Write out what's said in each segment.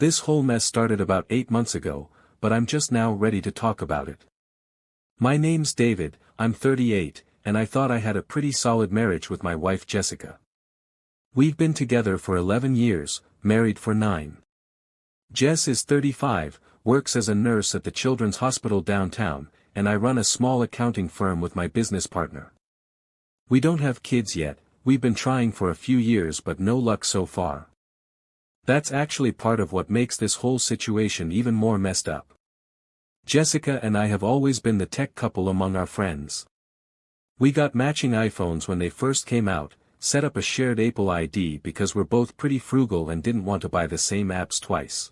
This whole mess started about 8 months ago, but I'm just now ready to talk about it. My name's David, I'm 38, and I thought I had a pretty solid marriage with my wife Jessica. We've been together for 11 years, married for 9. Jess is 35, works as a nurse at the Children's Hospital downtown, and I run a small accounting firm with my business partner. We don't have kids yet, we've been trying for a few years but no luck so far. That's actually part of what makes this whole situation even more messed up. Jessica and I have always been the tech couple among our friends. We got matching iPhones when they first came out, set up a shared Apple ID because we're both pretty frugal and didn't want to buy the same apps twice.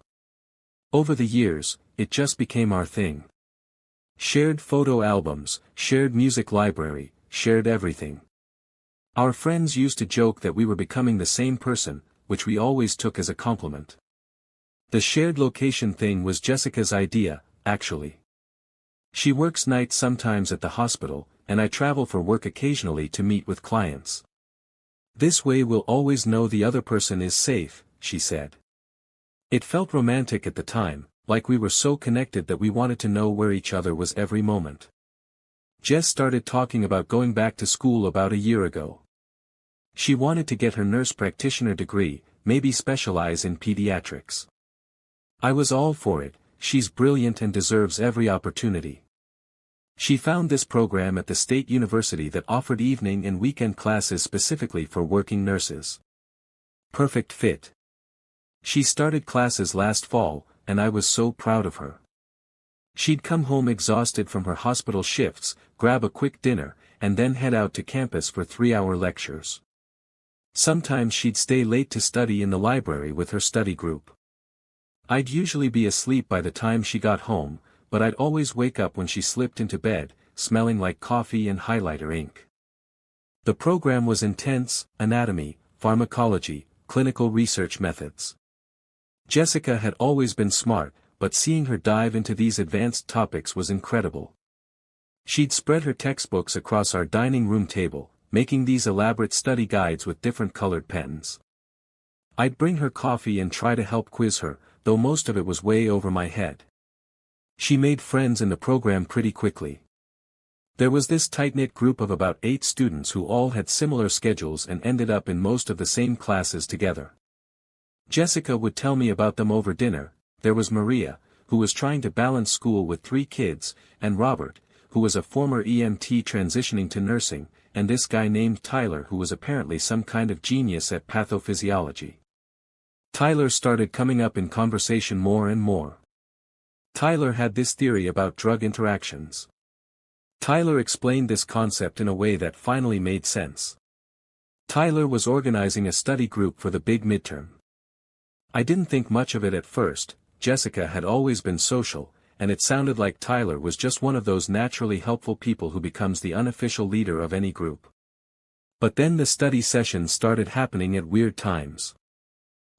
Over the years, it just became our thing. Shared photo albums, shared music library, shared everything. Our friends used to joke that we were becoming the same person, which we always took as a compliment. The shared location thing was Jessica's idea, actually. She works nights sometimes at the hospital, and I travel for work occasionally to meet with clients. This way we'll always know the other person is safe, she said. It felt romantic at the time, like we were so connected that we wanted to know where each other was every moment. Jess started talking about going back to school about a year ago. She wanted to get her nurse practitioner degree, maybe specialize in pediatrics. I was all for it, she's brilliant and deserves every opportunity. She found this program at the state university that offered evening and weekend classes specifically for working nurses. Perfect fit. She started classes last fall, and I was so proud of her. She'd come home exhausted from her hospital shifts, grab a quick dinner, and then head out to campus for 3-hour lectures. Sometimes she'd stay late to study in the library with her study group. I'd usually be asleep by the time she got home, but I'd always wake up when she slipped into bed, smelling like coffee and highlighter ink. The program was intense: anatomy, pharmacology, clinical research methods. Jessica had always been smart, but seeing her dive into these advanced topics was incredible. She'd spread her textbooks across our dining room table, making these elaborate study guides with different colored pens. I'd bring her coffee and try to help quiz her, though most of it was way over my head. She made friends in the program pretty quickly. There was this tight-knit group of about 8 students who all had similar schedules and ended up in most of the same classes together. Jessica would tell me about them over dinner. There was Maria, who was trying to balance school with 3 kids, and Robert, who was a former EMT transitioning to nursing, and this guy named Tyler who was apparently some kind of genius at pathophysiology. Tyler started coming up in conversation more and more. Tyler had this theory about drug interactions. Tyler explained this concept in a way that finally made sense. Tyler was organizing a study group for the big midterm. I didn't think much of it at first. Jessica had always been social, and it sounded like Tyler was just one of those naturally helpful people who becomes the unofficial leader of any group. But then the study sessions started happening at weird times.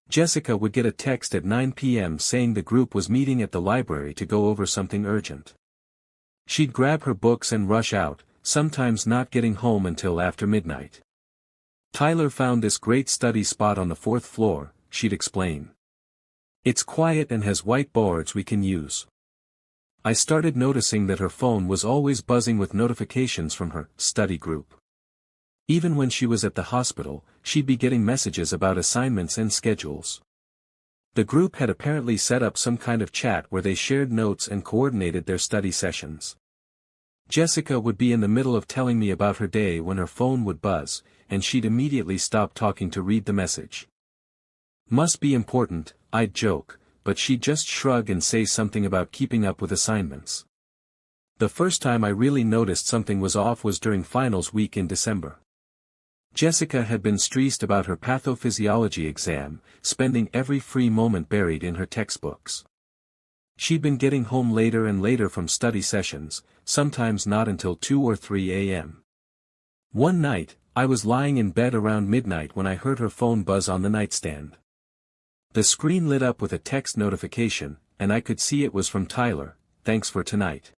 Jessica would get a text at 9 p.m. saying the group was meeting at the library to go over something urgent. She'd grab her books and rush out, sometimes not getting home until after midnight. Tyler found this great study spot on the 4th floor, she'd explain. It's quiet and has whiteboards we can use. I started noticing that her phone was always buzzing with notifications from her study group. Even when she was at the hospital, she'd be getting messages about assignments and schedules. The group had apparently set up some kind of chat where they shared notes and coordinated their study sessions. Jessica would be in the middle of telling me about her day when her phone would buzz, and she'd immediately stop talking to read the message. Must be important, I'd joke, but she'd just shrug and say something about keeping up with assignments. The first time I really noticed something was off was during finals week in December. Jessica had been stressed about her pathophysiology exam, spending every free moment buried in her textbooks. She'd been getting home later and later from study sessions, sometimes not until 2 or 3 a.m. One night, I was lying in bed around midnight when I heard her phone buzz on the nightstand. The screen lit up with a text notification, and I could see it was from Tyler. Thanks for tonight.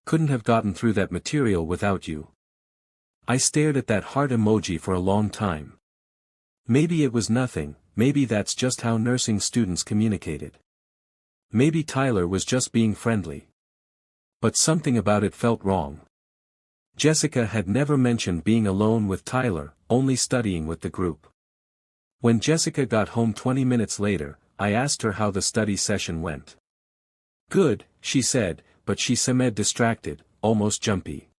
Couldn't have gotten through that material without you. I stared at that heart emoji for a long time. Maybe it was nothing, maybe that's just how nursing students communicated. Maybe Tyler was just being friendly. But something about it felt wrong. Jessica had never mentioned being alone with Tyler, only studying with the group. When Jessica got home 20 minutes later, I asked her how the study session went. "Good," she said, but she seemed distracted, almost jumpy.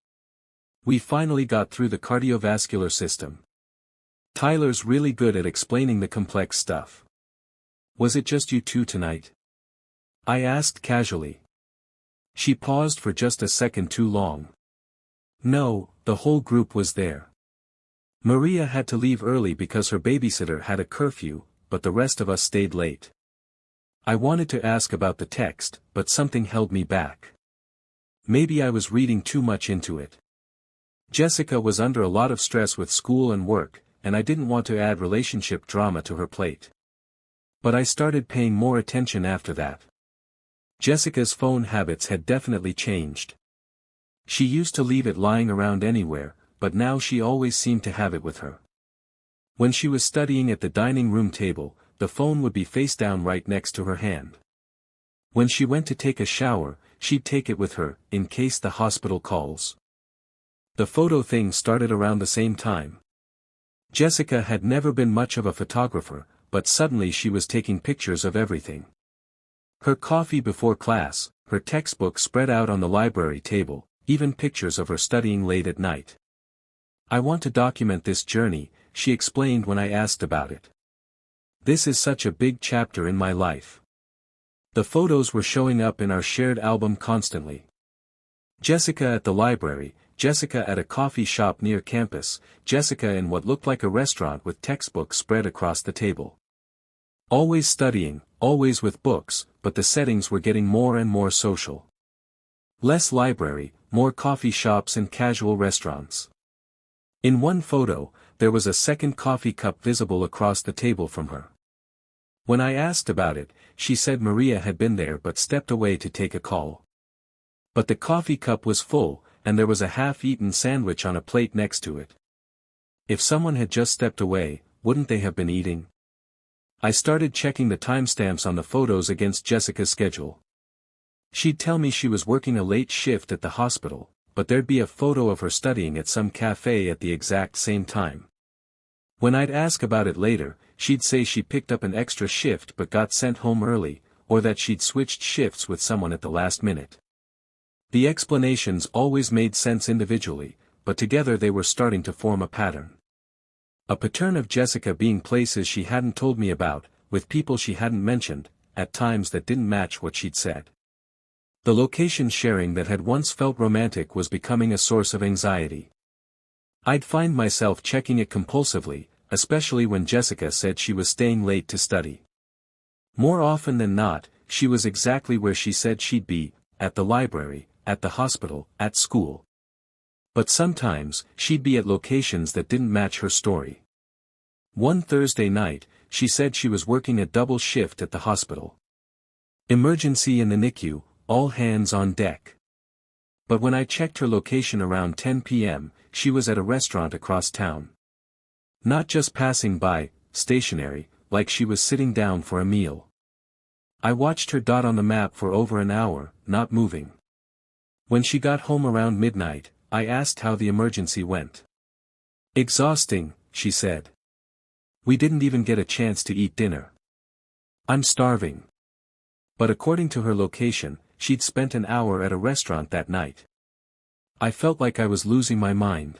"We finally got through the cardiovascular system. Tyler's really good at explaining the complex stuff." "Was it just you two tonight?" I asked casually. She paused for just a second too long. "No, the whole group was there. Maria had to leave early because her babysitter had a curfew, but the rest of us stayed late." I wanted to ask about the text, but something held me back. Maybe I was reading too much into it. Jessica was under a lot of stress with school and work, and I didn't want to add relationship drama to her plate. But I started paying more attention after that. Jessica's phone habits had definitely changed. She used to leave it lying around anywhere, but now she always seemed to have it with her. When she was studying at the dining room table, the phone would be face down right next to her hand. When she went to take a shower, she'd take it with her, in case the hospital calls. The photo thing started around the same time. Jessica had never been much of a photographer, but suddenly she was taking pictures of everything. Her coffee before class, her textbook spread out on the library table, even pictures of her studying late at night. "I want to document this journey," she explained when I asked about it. "This is such a big chapter in my life." The photos were showing up in our shared album constantly. Jessica at the library, Jessica at a coffee shop near campus, Jessica in what looked like a restaurant with textbooks spread across the table. Always studying, always with books, but the settings were getting more and more social. Less library, more coffee shops and casual restaurants. In one photo, there was a second coffee cup visible across the table from her. When I asked about it, she said Maria had been there but stepped away to take a call. But the coffee cup was full, and there was a half-eaten sandwich on a plate next to it. If someone had just stepped away, wouldn't they have been eating? I started checking the timestamps on the photos against Jessica's schedule. She'd tell me she was working a late shift at the hospital, but there'd be a photo of her studying at some cafe at the exact same time. When I'd ask about it later, she'd say she picked up an extra shift but got sent home early, or that she'd switched shifts with someone at the last minute. The explanations always made sense individually, but together they were starting to form a pattern. A pattern of Jessica being places she hadn't told me about, with people she hadn't mentioned, at times that didn't match what she'd said. The location sharing that had once felt romantic was becoming a source of anxiety. I'd find myself checking it compulsively, especially when Jessica said she was staying late to study. More often than not, she was exactly where she said she'd be, at the library, at the hospital, at school. But sometimes, she'd be at locations that didn't match her story. One Thursday night, she said she was working a double shift at the hospital. Emergency in the NICU, all hands on deck. But when I checked her location around 10 p.m., she was at a restaurant across town. Not just passing by, stationary, like she was sitting down for a meal. I watched her dot on the map for over an hour, not moving. When she got home around midnight, I asked how the emergency went. "Exhausting," she said. "We didn't even get a chance to eat dinner. I'm starving." But according to her location, she'd spent an hour at a restaurant that night. I felt like I was losing my mind.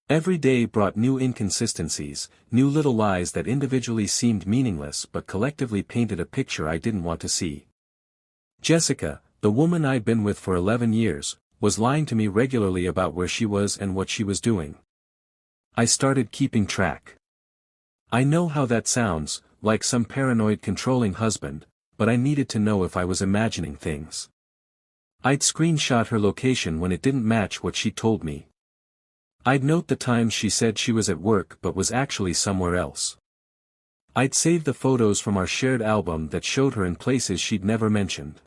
Every day brought new inconsistencies, new little lies that individually seemed meaningless but collectively painted a picture I didn't want to see. Jessica, the woman I'd been with for 11 years, was lying to me regularly about where she was and what she was doing. I started keeping track. I know how that sounds, like some paranoid controlling husband, but I needed to know if I was imagining things. I'd screenshot her location when it didn't match what she told me. I'd note the times she said she was at work but was actually somewhere else. I'd save the photos from our shared album that showed her in places she'd never mentioned.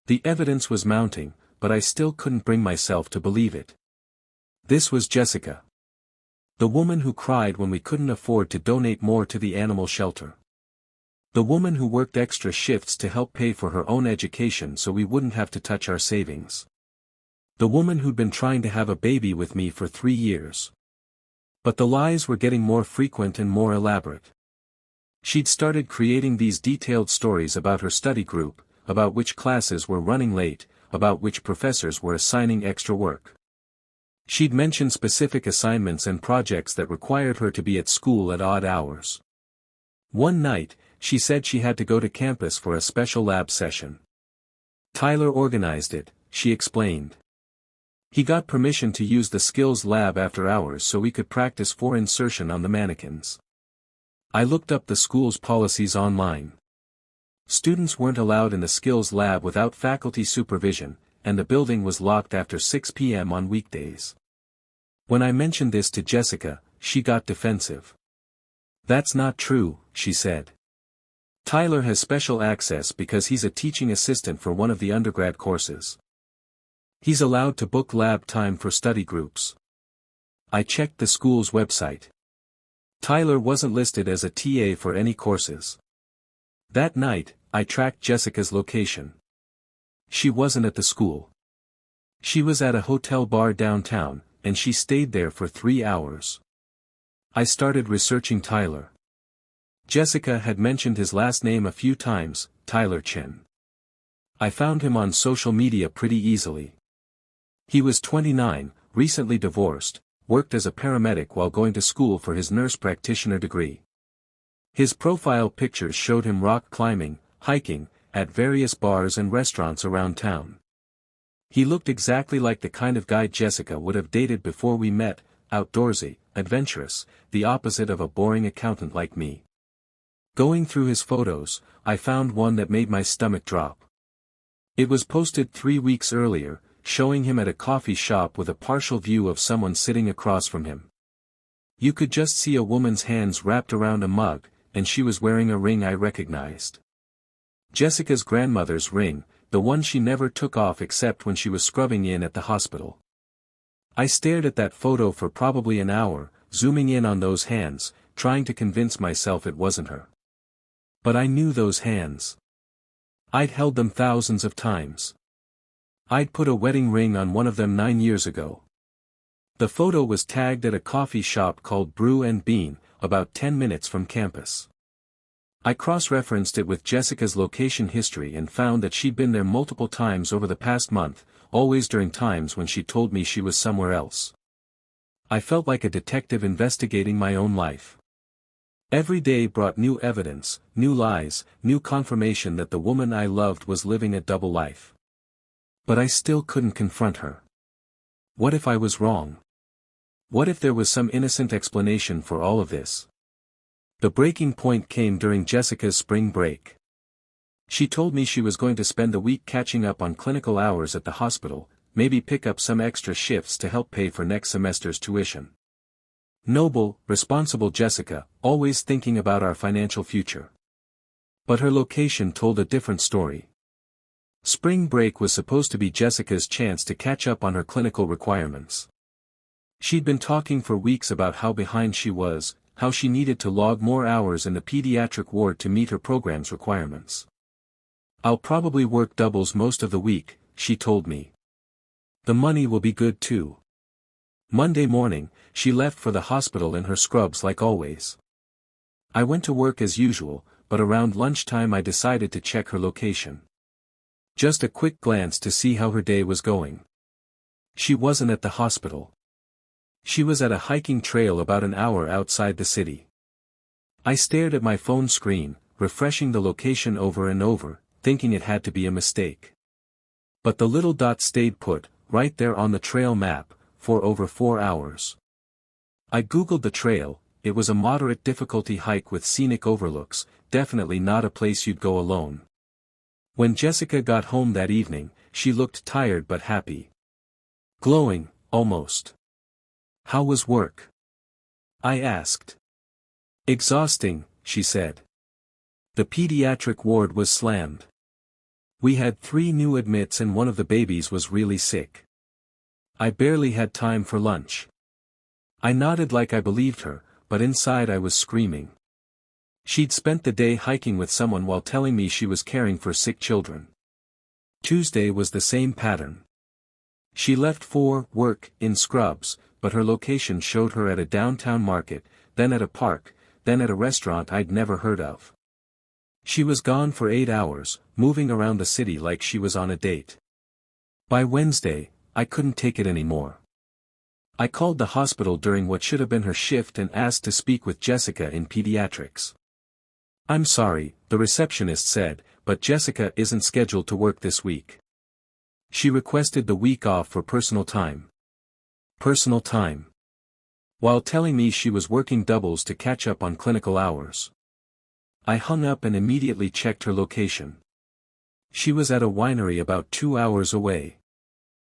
The evidence was mounting, but I still couldn't bring myself to believe it. This was Jessica. The woman who cried when we couldn't afford to donate more to the animal shelter. The woman who worked extra shifts to help pay for her own education so we wouldn't have to touch our savings. The woman who'd been trying to have a baby with me for 3 years. But the lies were getting more frequent and more elaborate. She'd started creating these detailed stories about her study group, about which classes were running late, about which professors were assigning extra work. She'd mentioned specific assignments and projects that required her to be at school at odd hours. One night, she said she had to go to campus for a special lab session. Tyler organized it, she explained. He got permission to use the skills lab after hours so we could practice for insertion on the mannequins. I looked up the school's policies online. Students weren't allowed in the skills lab without faculty supervision, and the building was locked after 6 p.m. on weekdays. When I mentioned this to Jessica, she got defensive. "That's not true," she said. "Tyler has special access because he's a teaching assistant for one of the undergrad courses. He's allowed to book lab time for study groups." I checked the school's website. Tyler wasn't listed as a TA for any courses. That night, I tracked Jessica's location. She wasn't at the school. She was at a hotel bar downtown, and she stayed there for 3 hours. I started researching Tyler. Jessica had mentioned his last name a few times, Tyler Chin. I found him on social media pretty easily. He was 29, recently divorced, worked as a paramedic while going to school for his nurse practitioner degree. His profile pictures showed him rock climbing, hiking, at various bars and restaurants around town. He looked exactly like the kind of guy Jessica would have dated before we met, outdoorsy, adventurous, the opposite of a boring accountant like me. Going through his photos, I found one that made my stomach drop. It was posted 3 weeks earlier, showing him at a coffee shop with a partial view of someone sitting across from him. You could just see a woman's hands wrapped around a mug, and she was wearing a ring I recognized. Jessica's grandmother's ring, the one she never took off except when she was scrubbing in at the hospital. I stared at that photo for probably an hour, zooming in on those hands, trying to convince myself it wasn't her. But I knew those hands. I'd held them thousands of times. I'd put a wedding ring on one of them 9 years ago. The photo was tagged at a coffee shop called Brew and Bean, about 10 minutes from campus. I cross-referenced it with Jessica's location history and found that she'd been there multiple times over the past month, always during times when she told me she was somewhere else. I felt like a detective investigating my own life. Every day brought new evidence, new lies, new confirmation that the woman I loved was living a double life. But I still couldn't confront her. What if I was wrong? What if there was some innocent explanation for all of this? The breaking point came during Jessica's spring break. She told me she was going to spend the week catching up on clinical hours at the hospital, maybe pick up some extra shifts to help pay for next semester's tuition. Noble, responsible Jessica, always thinking about our financial future. But her location told a different story. Spring break was supposed to be Jessica's chance to catch up on her clinical requirements. She'd been talking for weeks about how behind she was, how she needed to log more hours in the pediatric ward to meet her program's requirements. "I'll probably work doubles most of the week," she told me. "The money will be good too." Monday morning, she left for the hospital in her scrubs like always. I went to work as usual, but around lunchtime I decided to check her location. Just a quick glance to see how her day was going. She wasn't at the hospital. She was at a hiking trail about an hour outside the city. I stared at my phone screen, refreshing the location over and over, thinking it had to be a mistake. But the little dot stayed put, right there on the trail map, for over 4 hours. I googled the trail. It was a moderate difficulty hike with scenic overlooks, definitely not a place you'd go alone. When Jessica got home that evening, she looked tired but happy. Glowing, almost. "How was work?" I asked. "Exhausting," she said. The pediatric ward was slammed. We had 3 new admits and one of the babies was really sick. I barely had time for lunch. I nodded like I believed her, but inside I was screaming. She'd spent the day hiking with someone while telling me she was caring for sick children. Tuesday was the same pattern. She left for work in Scrubs, but her location showed her at a downtown market, then at a park, then at a restaurant I'd never heard of. She was gone for 8 hours, moving around the city like she was on a date. By Wednesday, I couldn't take it anymore. I called the hospital during what should have been her shift and asked to speak with Jessica in pediatrics. "I'm sorry," the receptionist said, "but Jessica isn't scheduled to work this week. She requested the week off for personal time." Personal time. While telling me she was working doubles to catch up on clinical hours. I hung up and immediately checked her location. She was at a winery about 2 hours away.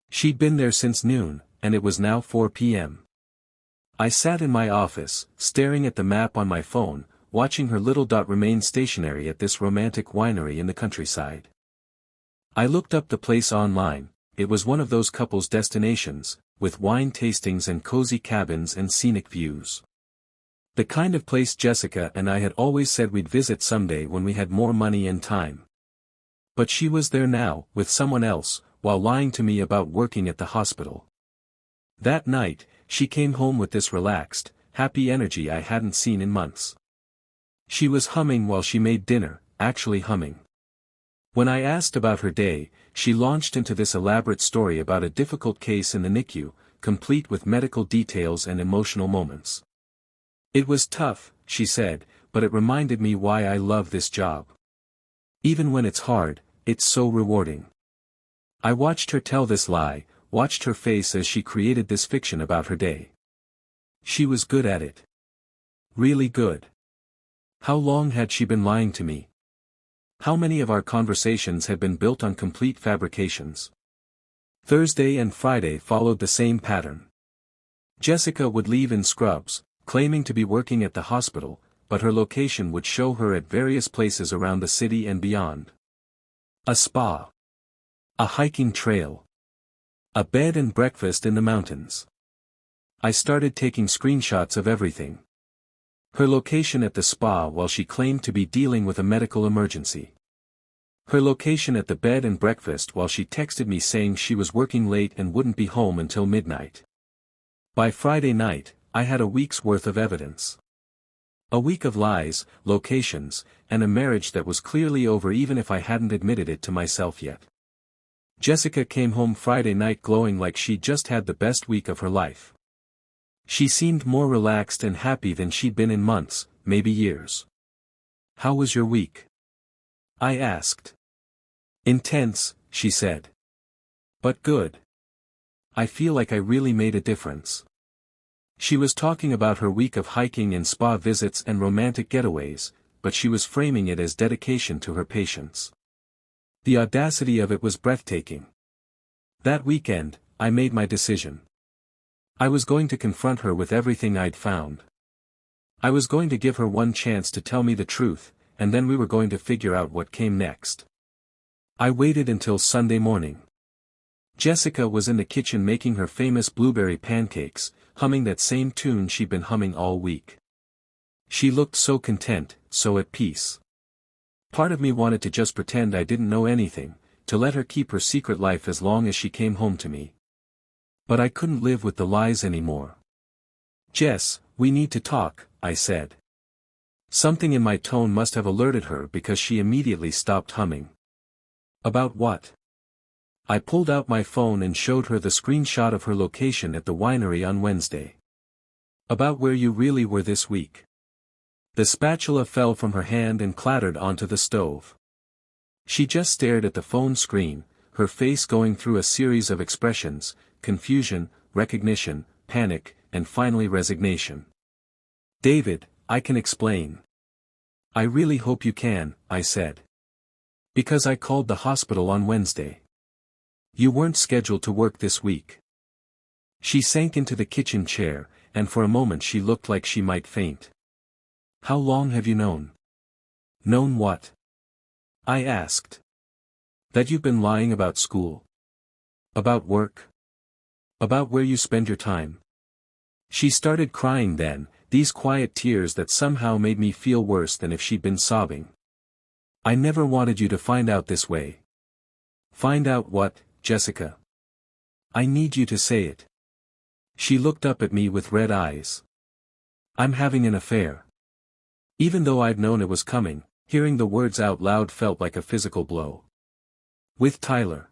She'd been there since noon, and it was now 4 p.m. I sat in my office, staring at the map on my phone, watching her little dot remain stationary at this romantic winery in the countryside. I looked up the place online. It was one of those couples' destinations, with wine tastings and cozy cabins and scenic views. The kind of place Jessica and I had always said we'd visit someday when we had more money and time. But she was there now, with someone else, while lying to me about working at the hospital. That night, she came home with this relaxed, happy energy I hadn't seen in months. She was humming while she made dinner, actually humming. When I asked about her day, she launched into this elaborate story about a difficult case in the NICU, complete with medical details and emotional moments. "It was tough," she said, "but it reminded me why I love this job. Even when it's hard, it's so rewarding." I watched her tell this lie, watched her face as she created this fiction about her day. She was good at it. Really good. How long had she been lying to me? How many of our conversations had been built on complete fabrications? Thursday and Friday followed the same pattern. Jessica would leave in Scrubs, claiming to be working at the hospital, but her location would show her at various places around the city and beyond. A spa. A hiking trail. A bed and breakfast in the mountains. I started taking screenshots of everything. Her location at the spa while she claimed to be dealing with a medical emergency. Her location at the bed and breakfast while she texted me saying she was working late and wouldn't be home until midnight. By Friday night, I had a week's worth of evidence. A week of lies, locations, and a marriage that was clearly over even if I hadn't admitted it to myself yet. Jessica came home Friday night glowing like she'd just had the best week of her life. She seemed more relaxed and happy than she'd been in months, maybe years. "How was your week?" I asked. "Intense," she said. "But good. I feel like I really made a difference." She was talking about her week of hiking and spa visits and romantic getaways, but she was framing it as dedication to her patients. The audacity of it was breathtaking. That weekend, I made my decision. I was going to confront her with everything I'd found. I was going to give her one chance to tell me the truth, and then we were going to figure out what came next. I waited until Sunday morning. Jessica was in the kitchen making her famous blueberry pancakes, humming that same tune she'd been humming all week. She looked so content, so at peace. Part of me wanted to just pretend I didn't know anything, to let her keep her secret life as long as she came home to me. But I couldn't live with the lies anymore. "Jess, we need to talk," I said. Something in my tone must have alerted her because she immediately stopped humming. "About what?" I pulled out my phone and showed her the screenshot of her location at the winery on Wednesday. "About where you really were this week." The spatula fell from her hand and clattered onto the stove. She just stared at the phone screen, her face going through a series of expressions: confusion, recognition, panic, and finally resignation. "David, I can explain." "I really hope you can," I said. "Because I called the hospital on Wednesday. You weren't scheduled to work this week." She sank into the kitchen chair, and for a moment she looked like she might faint. "How long have you known?" "Known what?" I asked. "That you've been lying about school? About work? About where you spend your time?" She started crying then, these quiet tears that somehow made me feel worse than if she'd been sobbing. I never wanted you to find out this way. Find out what, Jessica? I need you to say it. She looked up at me with red eyes. I'm having an affair. Even though I'd known it was coming, hearing the words out loud felt like a physical blow. With Tyler.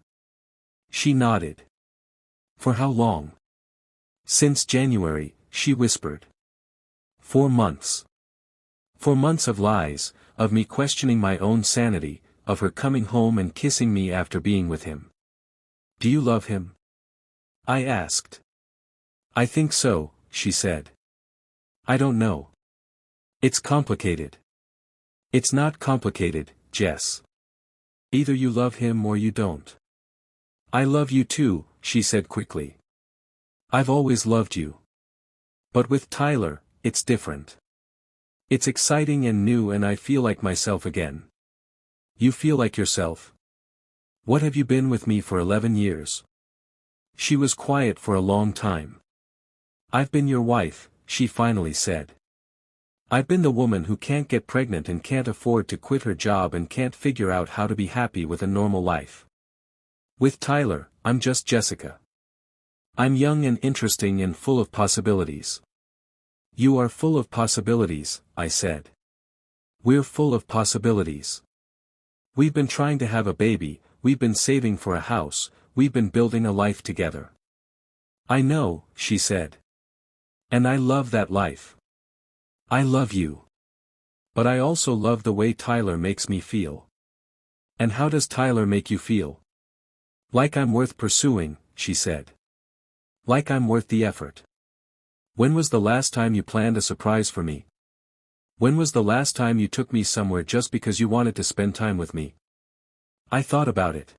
She nodded. For how long? Since January, she whispered. 4 months. 4 months of lies, of me questioning my own sanity, of her coming home and kissing me after being with him. Do you love him? I asked. I think so, she said. I don't know. It's complicated. It's not complicated, Jess. Either you love him or you don't. I love you too, she said quickly. I've always loved you. But with Tyler, it's different. It's exciting and new and I feel like myself again. You feel like yourself? What have you been with me for 11 years? She was quiet for a long time. I've been your wife, she finally said. I've been the woman who can't get pregnant and can't afford to quit her job and can't figure out how to be happy with a normal life. With Tyler, I'm just Jessica. I'm young and interesting and full of possibilities. You are full of possibilities, I said. We're full of possibilities. We've been trying to have a baby, we've been saving for a house, we've been building a life together. I know, she said. And I love that life. I love you. But I also love the way Tyler makes me feel. And how does Tyler make you feel? Like I'm worth pursuing, she said. Like I'm worth the effort. When was the last time you planned a surprise for me? When was the last time you took me somewhere just because you wanted to spend time with me? I thought about it.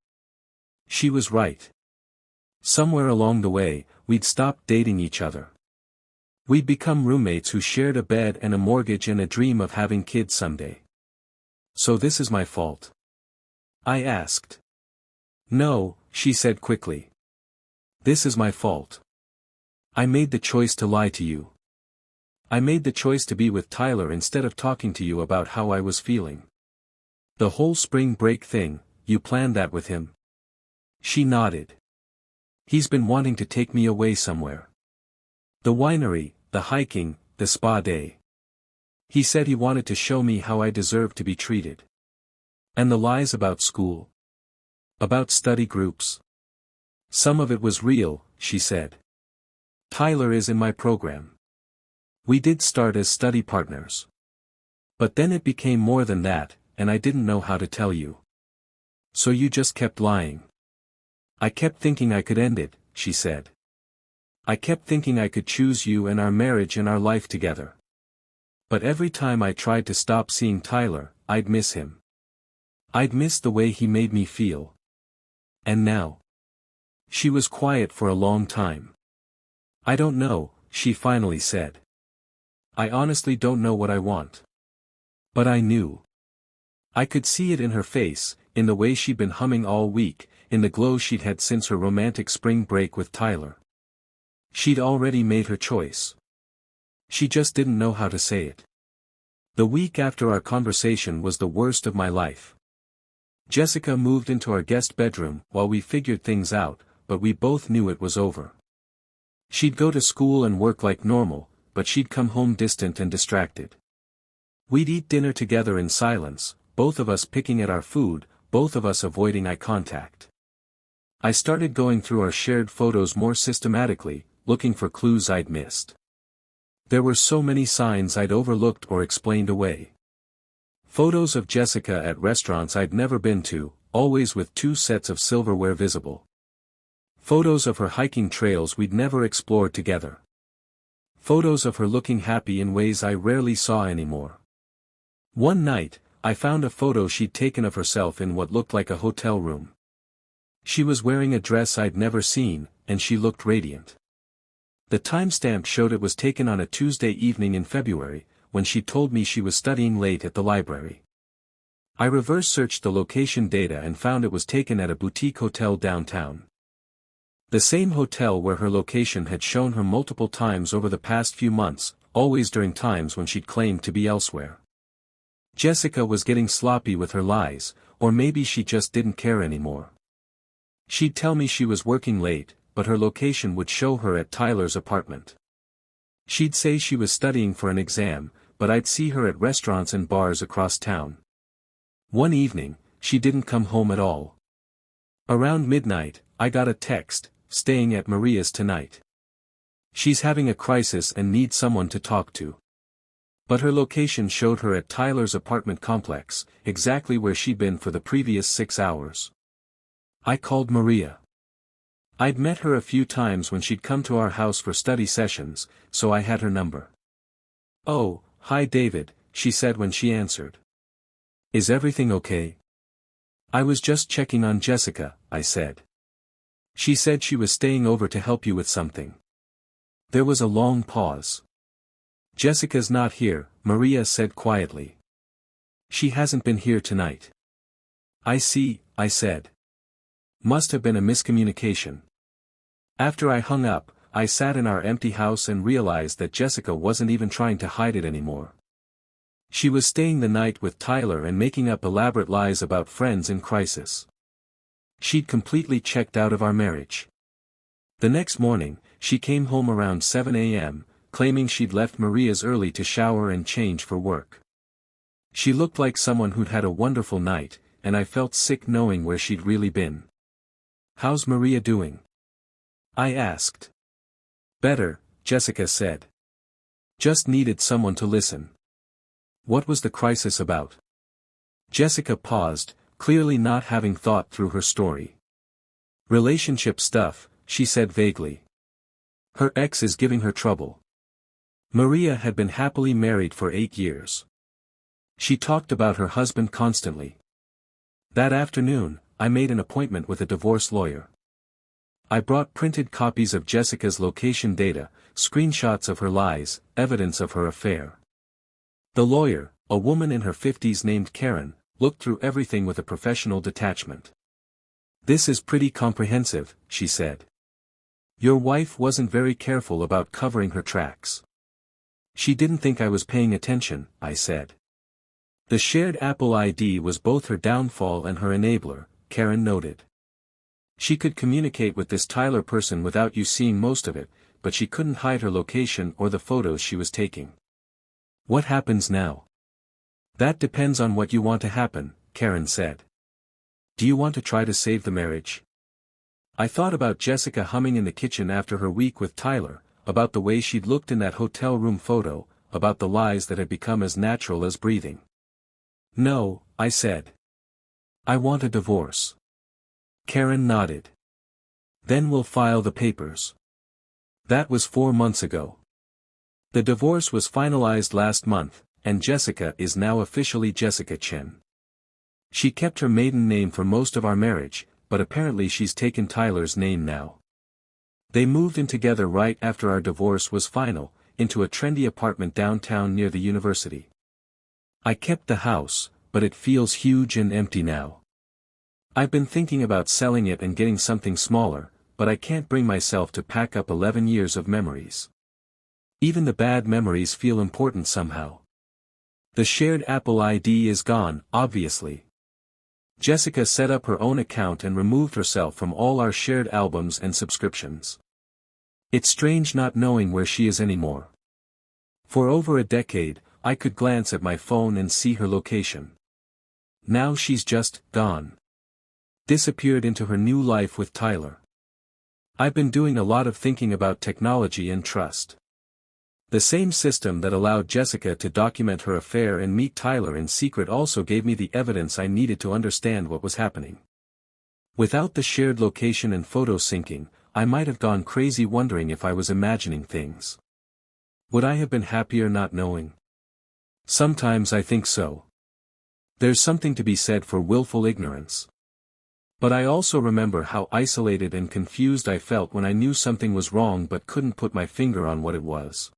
She was right. Somewhere along the way, we'd stopped dating each other. We'd become roommates who shared a bed and a mortgage and a dream of having kids someday. So this is my fault? I asked. No, she said quickly. This is my fault. I made the choice to lie to you. I made the choice to be with Tyler instead of talking to you about how I was feeling. The whole spring break thing, you planned that with him? She nodded. He's been wanting to take me away somewhere. The winery, the hiking, the spa day. He said he wanted to show me how I deserved to be treated. And the lies about school. About study groups. Some of it was real, she said. Tyler is in my program. We did start as study partners. But then it became more than that, and I didn't know how to tell you. So you just kept lying. I kept thinking I could end it, she said. I kept thinking I could choose you and our marriage and our life together. But every time I tried to stop seeing Tyler, I'd miss him. I'd miss the way he made me feel. And now? She was quiet for a long time. I don't know, she finally said. I honestly don't know what I want. But I knew. I could see it in her face, in the way she'd been humming all week, in the glow she'd had since her romantic spring break with Tyler. She'd already made her choice. She just didn't know how to say it. The week after our conversation was the worst of my life. Jessica moved into our guest bedroom while we figured things out, but we both knew it was over. She'd go to school and work like normal, but she'd come home distant and distracted. We'd eat dinner together in silence, both of us picking at our food, both of us avoiding eye contact. I started going through our shared photos more systematically, looking for clues I'd missed. There were so many signs I'd overlooked or explained away. Photos of Jessica at restaurants I'd never been to, always with 2 sets of silverware visible. Photos of her hiking trails we'd never explored together. Photos of her looking happy in ways I rarely saw anymore. One night, I found a photo she'd taken of herself in what looked like a hotel room. She was wearing a dress I'd never seen, and she looked radiant. The timestamp showed it was taken on a Tuesday evening in February, when she told me she was studying late at the library. I reverse-searched the location data and found it was taken at a boutique hotel downtown. The same hotel where her location had shown her multiple times over the past few months, always during times when she'd claimed to be elsewhere. Jessica was getting sloppy with her lies, or maybe she just didn't care anymore. She'd tell me she was working late, but her location would show her at Tyler's apartment. She'd say she was studying for an exam, but I'd see her at restaurants and bars across town. One evening, she didn't come home at all. Around midnight, I got a text, "Staying at Maria's tonight. She's having a crisis and needs someone to talk to." But her location showed her at Tyler's apartment complex, exactly where she'd been for the previous 6 hours. I called Maria. I'd met her a few times when she'd come to our house for study sessions, so I had her number. "Oh, hi David," she said when she answered. "Is everything okay?" "I was just checking on Jessica," I said. "She said she was staying over to help you with something." There was a long pause. "Jessica's not here," Maria said quietly. "She hasn't been here tonight." "I see," I said. "Must have been a miscommunication." After I hung up, I sat in our empty house and realized that Jessica wasn't even trying to hide it anymore. She was staying the night with Tyler and making up elaborate lies about friends in crisis. She'd completely checked out of our marriage. The next morning, she came home around 7 a.m., claiming she'd left Maria's early to shower and change for work. She looked like someone who'd had a wonderful night, and I felt sick knowing where she'd really been. "How's Maria doing?" I asked. "Better," Jessica said. "Just needed someone to listen." "What was the crisis about?" Jessica paused, clearly not having thought through her story. "Relationship stuff," she said vaguely. "Her ex is giving her trouble." Maria had been happily married for 8 years. She talked about her husband constantly. That afternoon, I made an appointment with a divorce lawyer. I brought printed copies of Jessica's location data, screenshots of her lies, evidence of her affair. The lawyer, a woman in her 50s named Karen, looked through everything with a professional detachment. "This is pretty comprehensive," she said. "Your wife wasn't very careful about covering her tracks." "She didn't think I was paying attention," I said. "The shared Apple ID was both her downfall and her enabler," Karen noted. "She could communicate with this Tyler person without you seeing most of it, but she couldn't hide her location or the photos she was taking." "What happens now?" "That depends on what you want to happen," Karen said. "Do you want to try to save the marriage?" I thought about Jessica humming in the kitchen after her week with Tyler, about the way she'd looked in that hotel room photo, about the lies that had become as natural as breathing. "No," I said. "I want a divorce." Karen nodded. "Then we'll file the papers." That was 4 months ago. The divorce was finalized last month, and Jessica is now officially Jessica Chen. She kept her maiden name for most of our marriage, but apparently she's taken Tyler's name now. They moved in together right after our divorce was final, into a trendy apartment downtown near the university. I kept the house, but it feels huge and empty now. I've been thinking about selling it and getting something smaller, but I can't bring myself to pack up 11 years of memories. Even the bad memories feel important somehow. The shared Apple ID is gone, obviously. Jessica set up her own account and removed herself from all our shared albums and subscriptions. It's strange not knowing where she is anymore. For over a decade, I could glance at my phone and see her location. Now she's just gone. Disappeared into her new life with Tyler. I've been doing a lot of thinking about technology and trust. The same system that allowed Jessica to document her affair and meet Tyler in secret also gave me the evidence I needed to understand what was happening. Without the shared location and photo syncing, I might have gone crazy wondering if I was imagining things. Would I have been happier not knowing? Sometimes I think so. There's something to be said for willful ignorance. But I also remember how isolated and confused I felt when I knew something was wrong but couldn't put my finger on what it was.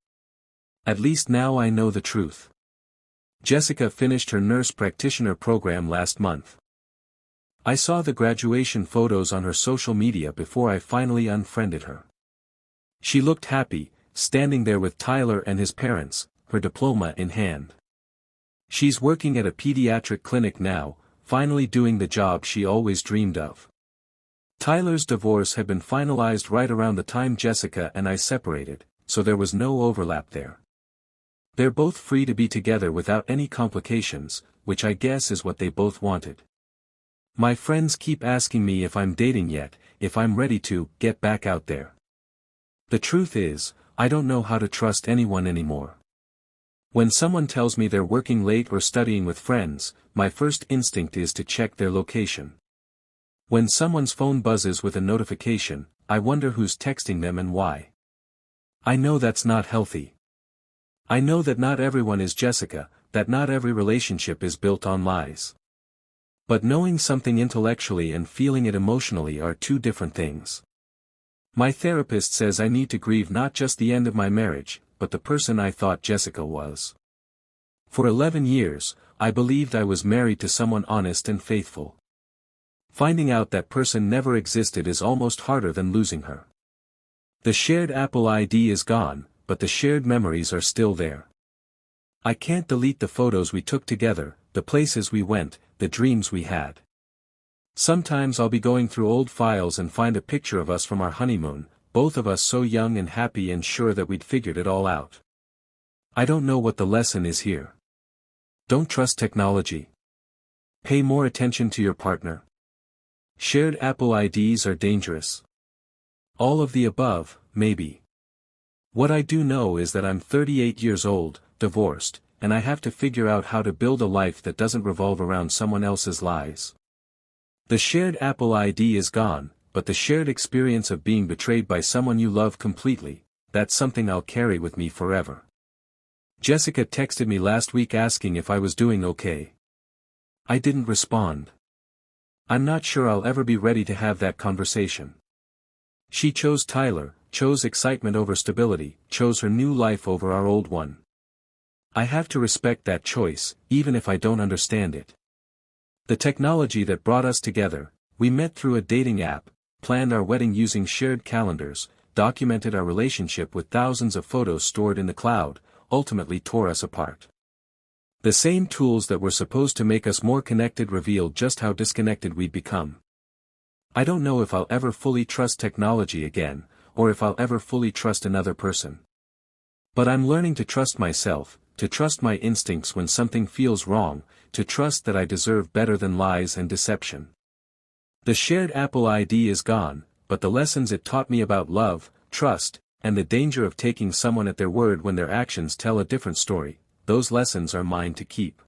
At least now I know the truth. Jessica finished her nurse practitioner program last month. I saw the graduation photos on her social media before I finally unfriended her. She looked happy, standing there with Tyler and his parents, her diploma in hand. She's working at a pediatric clinic now, finally doing the job she always dreamed of. Tyler's divorce had been finalized right around the time Jessica and I separated, so there was no overlap there. They're both free to be together without any complications, which I guess is what they both wanted. My friends keep asking me if I'm dating yet, if I'm ready to get back out there. The truth is, I don't know how to trust anyone anymore. When someone tells me they're working late or studying with friends, my first instinct is to check their location. When someone's phone buzzes with a notification, I wonder who's texting them and why. I know that's not healthy. I know that not everyone is Jessica, that not every relationship is built on lies. But knowing something intellectually and feeling it emotionally are two different things. My therapist says I need to grieve not just the end of my marriage, but the person I thought Jessica was. For 11 years, I believed I was married to someone honest and faithful. Finding out that person never existed is almost harder than losing her. The shared Apple ID is gone, but the shared memories are still there. I can't delete the photos we took together, the places we went, the dreams we had. Sometimes I'll be going through old files and find a picture of us from our honeymoon, both of us so young and happy and sure that we'd figured it all out. I don't know what the lesson is here. Don't trust technology. Pay more attention to your partner. Shared Apple IDs are dangerous. All of the above, maybe. What I do know is that I'm 38 years old, divorced, and I have to figure out how to build a life that doesn't revolve around someone else's lies. The shared Apple ID is gone, but the shared experience of being betrayed by someone you love completely, that's something I'll carry with me forever. Jessica texted me last week asking if I was doing okay. I didn't respond. I'm not sure I'll ever be ready to have that conversation. She chose Tyler, chose excitement over stability, chose her new life over our old one. I have to respect that choice, even if I don't understand it. The technology that brought us together, we met through a dating app, planned our wedding using shared calendars, documented our relationship with thousands of photos stored in the cloud, ultimately tore us apart. The same tools that were supposed to make us more connected revealed just how disconnected we'd become. I don't know if I'll ever fully trust technology again, or if I'll ever fully trust another person. But I'm learning to trust myself, to trust my instincts when something feels wrong, to trust that I deserve better than lies and deception. The shared Apple ID is gone, but the lessons it taught me about love, trust, and the danger of taking someone at their word when their actions tell a different story, those lessons are mine to keep.